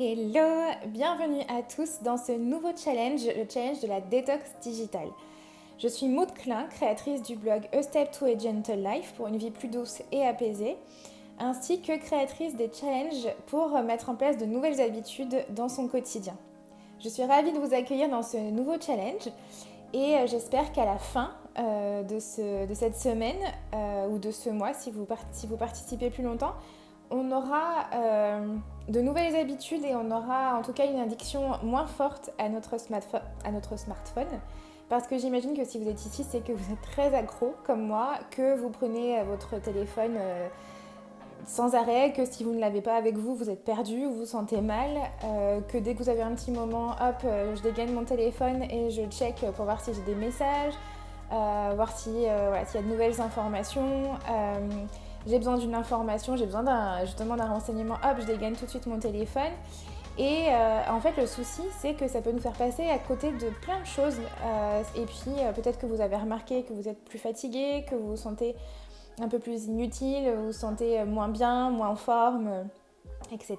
Hello, bienvenue à tous dans ce nouveau challenge, le challenge de la détox digitale. Je suis Maud Klein, créatrice du blog A Step to a Gentle Life pour une vie plus douce et apaisée, ainsi que créatrice des challenges pour mettre en place de nouvelles habitudes dans son quotidien. Je suis ravie de vous accueillir dans ce nouveau challenge et j'espère qu'à la fin de cette semaine ou de ce mois, si vous participez plus longtemps, on aura de nouvelles habitudes et on aura en tout cas une addiction moins forte à notre smartphone. Parce que j'imagine que si vous êtes ici, c'est que vous êtes très accro comme moi, que vous prenez votre téléphone sans arrêt, que si vous ne l'avez pas avec vous, vous êtes perdu, vous vous sentez mal, que dès que vous avez un petit moment, hop, je dégaine mon téléphone et je check pour voir si j'ai des messages, voir s'il y a de nouvelles informations. J'ai besoin d'une information, j'ai besoin justement d'un renseignement, hop, je dégaine tout de suite mon téléphone. Et en fait, le souci, c'est que ça peut nous faire passer à côté de plein de choses. Et puis, peut-être que vous avez remarqué que vous êtes plus fatigué, que vous vous sentez un peu plus inutile, vous vous sentez moins bien, moins en forme, etc.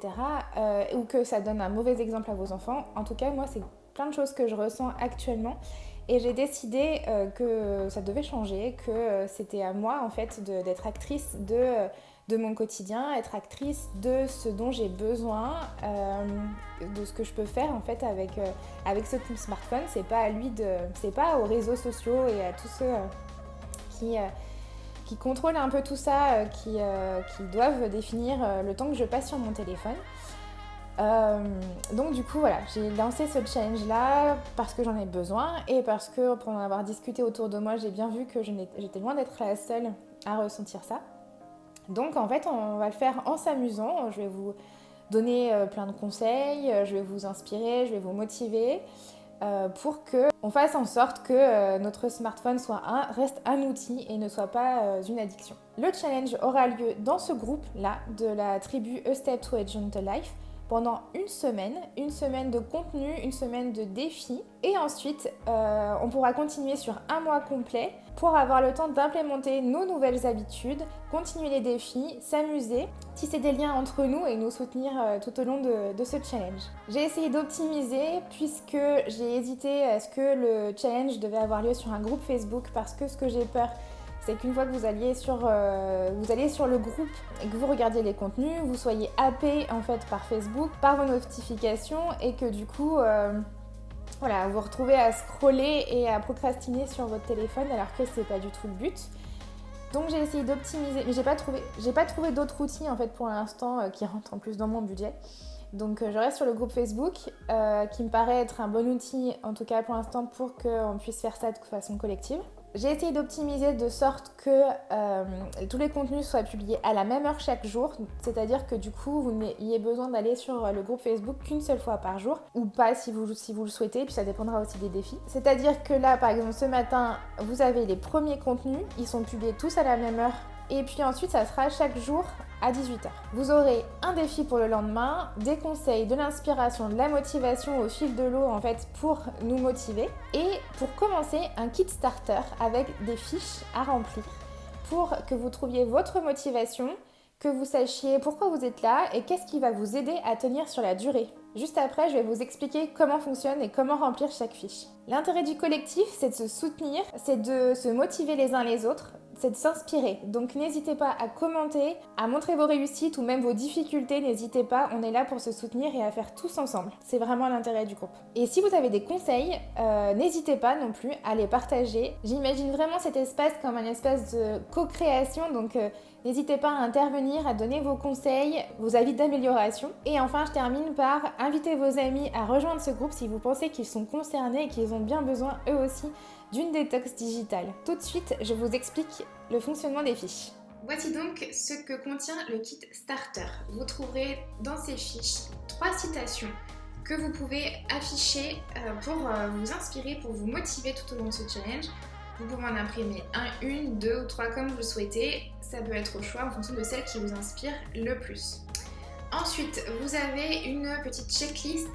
Ou que ça donne un mauvais exemple à vos enfants. En tout cas, moi, c'est plein de choses que je ressens actuellement. Et j'ai décidé que ça devait changer, que c'était à moi en fait d'être actrice de mon quotidien, être actrice de ce dont j'ai besoin, de ce que je peux faire en fait avec ce smartphone. C'est pas aux réseaux sociaux et à tous ceux qui contrôlent un peu tout ça, qui doivent définir le temps que je passe sur mon téléphone. Donc du coup voilà, j'ai lancé ce challenge là parce que j'en ai besoin et parce que pour en avoir discuté autour de moi, j'ai bien vu que j'étais loin d'être la seule à ressentir ça. Donc en fait on va le faire en s'amusant, je vais vous donner plein de conseils, je vais vous inspirer, je vais vous motiver pour qu'on fasse en sorte que notre smartphone reste un outil et ne soit pas une addiction. Le challenge aura lieu dans ce groupe là de la tribu A Step to a Gentle Life pendant une semaine de contenu, une semaine de défis. Et ensuite, on pourra continuer sur un mois complet pour avoir le temps d'implémenter nos nouvelles habitudes, continuer les défis, s'amuser, tisser des liens entre nous et nous soutenir tout au long de ce challenge. J'ai essayé d'optimiser puisque j'ai hésité à ce que le challenge devait avoir lieu sur un groupe Facebook parce que ce que j'ai peur, c'est qu'une fois que vous allez sur le groupe et que vous regardiez les contenus, vous soyez happé en fait par Facebook, par vos notifications et que du coup, vous vous retrouvez à scroller et à procrastiner sur votre téléphone alors que c'est pas du tout le but. Donc j'ai essayé d'optimiser, mais j'ai pas trouvé d'autres outils en fait pour l'instant qui rentrent en plus dans mon budget. Donc je reste sur le groupe Facebook qui me paraît être un bon outil en tout cas pour l'instant pour qu'on puisse faire ça de façon collective. J'ai essayé d'optimiser de sorte que tous les contenus soient publiés à la même heure chaque jour, c'est-à-dire que du coup vous n'ayez besoin d'aller sur le groupe Facebook qu'une seule fois par jour, ou pas si vous le souhaitez, puis ça dépendra aussi des défis. C'est-à-dire que là par exemple ce matin vous avez les premiers contenus, ils sont publiés tous à la même heure. Et puis ensuite, ça sera chaque jour à 18h. Vous aurez un défi pour le lendemain, des conseils, de l'inspiration, de la motivation au fil de l'eau en fait pour nous motiver. Et pour commencer, un kit starter avec des fiches à remplir pour que vous trouviez votre motivation, que vous sachiez pourquoi vous êtes là et qu'est-ce qui va vous aider à tenir sur la durée. Juste après, je vais vous expliquer comment fonctionne et comment remplir chaque fiche. L'intérêt du collectif, c'est de se soutenir, c'est de se motiver les uns les autres, c'est de s'inspirer. Donc n'hésitez pas à commenter, à montrer vos réussites ou même vos difficultés, n'hésitez pas, on est là pour se soutenir et à faire tous ensemble. C'est vraiment l'intérêt du groupe. Et si vous avez des conseils, n'hésitez pas non plus à les partager. J'imagine vraiment cet espace comme un espace de co-création, donc n'hésitez pas à intervenir, à donner vos conseils, vos avis d'amélioration. Et enfin, je termine par inviter vos amis à rejoindre ce groupe si vous pensez qu'ils sont concernés et qu'ils ont bien besoin eux aussi d'une détox digitale. Tout de suite, je vous explique le fonctionnement des fiches. Voici donc ce que contient le kit Starter. Vous trouverez dans ces fiches 3 citations que vous pouvez afficher pour vous inspirer, pour vous motiver tout au long de ce challenge. Vous pouvez en imprimer une, deux ou trois comme vous le souhaitez. Ça peut être au choix en fonction de celle qui vous inspire le plus. Ensuite, vous avez une petite checklist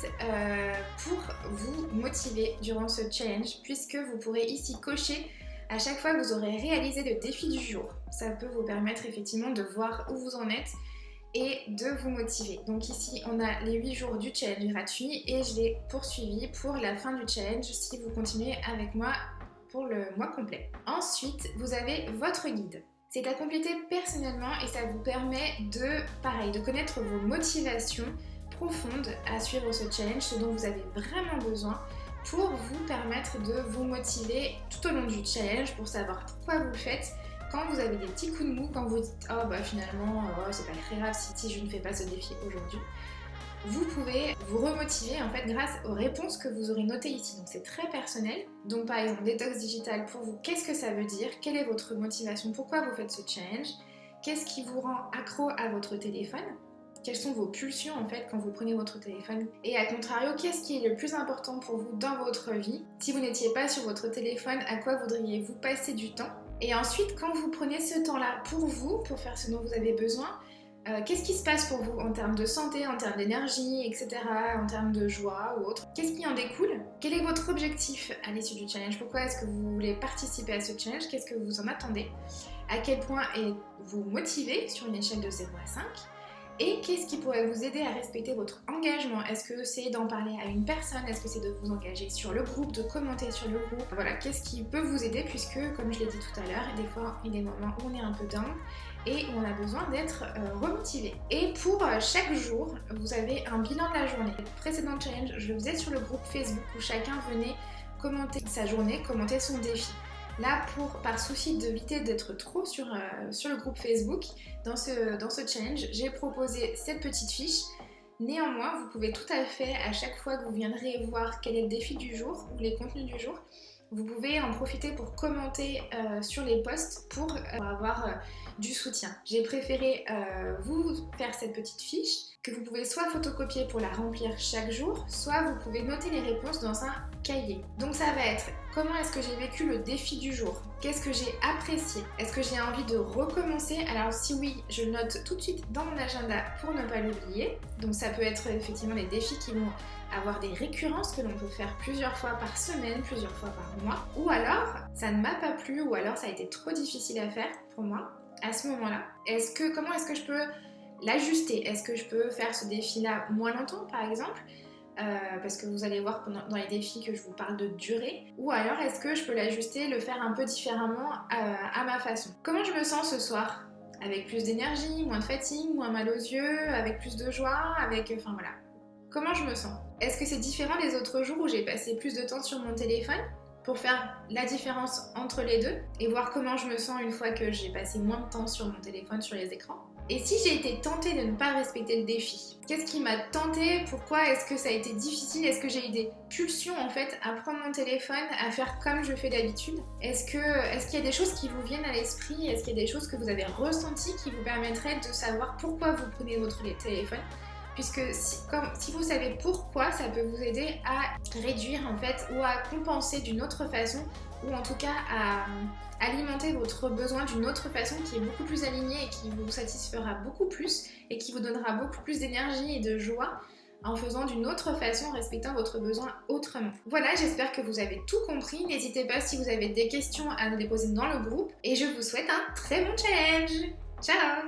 pour vous motiver durant ce challenge puisque vous pourrez ici cocher à chaque fois que vous aurez réalisé le défi du jour. Ça peut vous permettre effectivement de voir où vous en êtes et de vous motiver. Donc ici, on a les 8 jours du challenge gratuit et je l'ai poursuivi pour la fin du challenge si vous continuez avec moi pour le mois complet. Ensuite, vous avez votre guide. C'est à compléter personnellement et ça vous permet de connaître vos motivations profondes à suivre ce challenge, ce dont vous avez vraiment besoin pour vous permettre de vous motiver tout au long du challenge, pour savoir pourquoi vous le faites, quand vous avez des petits coups de mou, quand vous dites « Oh bah finalement, c'est pas très grave si je ne fais pas ce défi aujourd'hui », vous pouvez vous remotiver en fait grâce aux réponses que vous aurez notées ici. Donc c'est très personnel. Donc par exemple, détox digital pour vous, qu'est-ce que ça veut dire? Quelle est votre motivation? Pourquoi vous faites ce challenge? Qu'est-ce qui vous rend accro à votre téléphone? Quelles sont vos pulsions en fait quand vous prenez votre téléphone? Et à contrario, qu'est-ce qui est le plus important pour vous dans votre vie? Si vous n'étiez pas sur votre téléphone, à quoi voudriez-vous passer du temps? Et ensuite, quand vous prenez ce temps-là pour vous, pour faire ce dont vous avez besoin, qu'est-ce qui se passe pour vous en termes de santé, en termes d'énergie, etc., en termes de joie ou autre? Qu'est-ce qui en découle? Quel est votre objectif à l'issue du challenge? Pourquoi est-ce que vous voulez participer à ce challenge? Qu'est-ce que vous en attendez? À quel point êtes-vous motivé sur une échelle de 0 à 5? Et qu'est-ce qui pourrait vous aider à respecter votre engagement? Est-ce que c'est d'en parler à une personne? Est-ce que c'est de vous engager sur le groupe, de commenter sur le groupe? Voilà, qu'est-ce qui peut vous aider puisque, comme je l'ai dit tout à l'heure, des fois, il y a des moments où on est un peu down et où on a besoin d'être remotivé. Et pour chaque jour, vous avez un bilan de la journée. Le précédent challenge, je le faisais sur le groupe Facebook où chacun venait commenter sa journée, commenter son défi. Là, par souci d'éviter d'être trop sur le groupe Facebook, dans ce challenge, j'ai proposé cette petite fiche. Néanmoins, vous pouvez tout à fait, à chaque fois que vous viendrez voir quel est le défi du jour ou les contenus du jour, vous pouvez en profiter pour commenter sur les posts pour avoir du soutien. J'ai préféré vous faire cette petite fiche que vous pouvez soit photocopier pour la remplir chaque jour, soit vous pouvez noter les réponses dans un cahier. Donc ça va être comment est-ce que j'ai vécu le défi du jour? Qu'est-ce que j'ai apprécié? Est-ce que j'ai envie de recommencer? Alors si oui, je le note tout de suite dans mon agenda pour ne pas l'oublier. Donc ça peut être effectivement des défis qui vont avoir des récurrences que l'on peut faire plusieurs fois par semaine, plusieurs fois par mois. Ou alors, ça ne m'a pas plu, ou alors ça a été trop difficile à faire pour moi à ce moment-là. Comment est-ce que je peux l'ajuster? Est-ce que je peux faire ce défi-là moins longtemps par exemple? Parce que vous allez voir dans les défis que je vous parle de durée. Ou alors est-ce que je peux l'ajuster, le faire un peu différemment à ma façon? Comment je me sens ce soir? Avec plus d'énergie, moins de fatigue, moins mal aux yeux, avec plus de joie, enfin voilà. Comment je me sens? Est-ce que c'est différent des autres jours où j'ai passé plus de temps sur mon téléphone? Pour faire la différence entre les deux et voir comment je me sens une fois que j'ai passé moins de temps sur mon téléphone, sur les écrans. Et si j'ai été tentée de ne pas respecter le défi? Qu'est-ce qui m'a tentée? Pourquoi est-ce que ça a été difficile? Est-ce que j'ai eu des pulsions en fait à prendre mon téléphone, à faire comme je fais d'habitude? Est-ce qu'il y a des choses qui vous viennent à l'esprit? Est-ce qu'il y a des choses que vous avez ressenties qui vous permettraient de savoir pourquoi vous prenez votre téléphone? Puisque si vous savez pourquoi, ça peut vous aider à réduire en fait ou à compenser d'une autre façon, ou en tout cas à alimenter votre besoin d'une autre façon qui est beaucoup plus alignée et qui vous satisfera beaucoup plus et qui vous donnera beaucoup plus d'énergie et de joie en faisant d'une autre façon, en respectant votre besoin autrement. Voilà, j'espère que vous avez tout compris. N'hésitez pas si vous avez des questions à nous les poser dans le groupe et je vous souhaite un très bon challenge. Ciao!